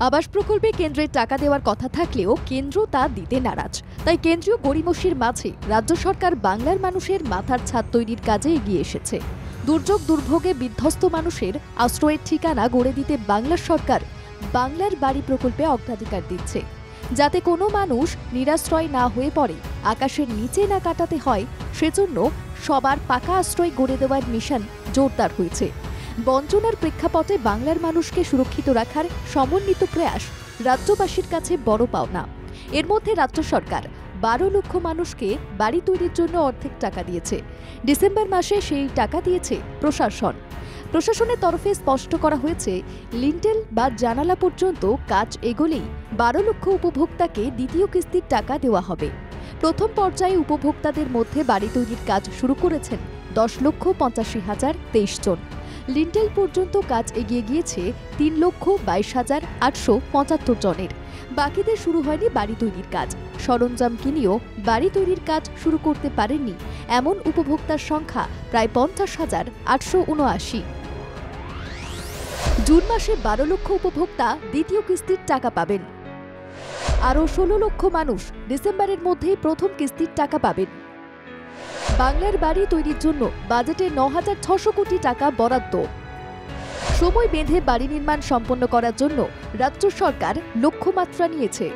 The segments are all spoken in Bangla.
আবাস প্রকল্পে কেন্দ্রের টাকা দেওয়ার কথা থাকলেও কেন্দ্র তা দিতে নারাজ। তাই কেন্দ্রীয় গড়িমসির মাঝে রাজ্য সরকার বাংলার মানুষের মাথার ছাদ তৈরির কাজে এগিয়ে এসেছে। দুর্যোগ দুর্ভোগে বিধ্বস্ত মানুষের আশ্রয়ের ঠিকানা গড়ে দিতে বাংলা সরকার বাংলার বাড়ি প্রকল্পে অগ্রাধিকার দিচ্ছে, যাতে কোনো মানুষ নিরাশ্রয় না হয়ে পড়ে, আকাশের নিচে না কাটাতে হয়, সেজন্য সবার পাকা আশ্রয় গড়ে দেওয়ার মিশন জোরদার হয়েছে। বঞ্চনার প্রেক্ষাপটে বাংলার মানুষকে সুরক্ষিত রাখার সমন্বিত প্রয়াস রাজ্যবাসীর কাছে বড় পাওনা। এর মধ্যে রাজ্য সরকার 12 লক্ষ মানুষকে বাড়ি তৈরির জন্য অর্ধেক টাকা দিয়েছে। ডিসেম্বর মাসে সেই টাকা দিয়েছে প্রশাসন। প্রশাসনের তরফে স্পষ্ট করা হয়েছে, লিন্টেল বা জানালা পর্যন্ত কাজ এগোলেই 12 লক্ষ উপভোক্তাকে দ্বিতীয় কিস্তির টাকা দেওয়া হবে। প্রথম পর্যায়ে উপভোক্তাদের মধ্যে বাড়ি তৈরির কাজ শুরু করেছেন 10,85,023 জন। লিন্টেল পর্যন্ত কাজ এগিয়ে গিয়েছে 3,22,875 জনের। বাকিদের শুরু হয়নি বাড়ি তৈরির কাজ। সরঞ্জাম কিনেও বাড়ি তৈরির কাজ শুরু করতে পারেননি এমন উপভোক্তার সংখ্যা প্রায় 50,879। জুন মাসে 12 লক্ষ উপভোক্তা দ্বিতীয় কিস্তির টাকা পাবেন। আরও 16 লক্ষ মানুষ ডিসেম্বরের মধ্যেই প্রথম কিস্তির টাকা পাবেন। বাংলার বাড়ি তৈরির জন্য বাজেটে 9,600 কোটি টাকা বরাদ্দ। সময় বেঁধে বাড়ি নির্মাণ সম্পন্ন করার জন্য রাজ্য সরকার লক্ষ্যমাত্রা নিয়েছে।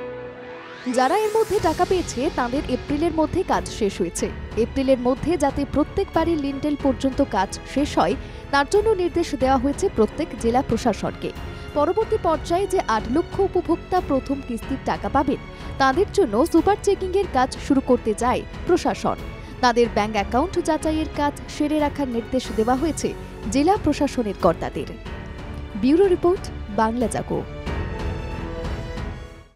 যারা এর মধ্যে টাকা পেয়েছে তাদের এপ্রিলের মধ্যে কাজ শেষ হয়েছে। এপ্রিলের মধ্যে যাতে প্রত্যেক বাড়ির লিন্টেল পর্যন্ত কাজ শেষ হয় তার জন্য নির্দেশ দেওয়া হয়েছে প্রত্যেক জেলা প্রশাসনকে। পরবর্তী পর্যায়ে যে 8 লক্ষ উপভোক্তা প্রথম কিস্তির টাকা পাবেন তাদের জন্য সুপার চেকিংয়ের কাজ শুরু করতে যায় প্রশাসন। তাদের ব্যাংক অ্যাকাউন্ট যাচাইয়ের কাজ সেরে রাখার নির্দেশ দেওয়া হয়েছে জেলা প্রশাসনের কর্তাদের। ব্যুরো রিপোর্ট, বাংলা জাগো।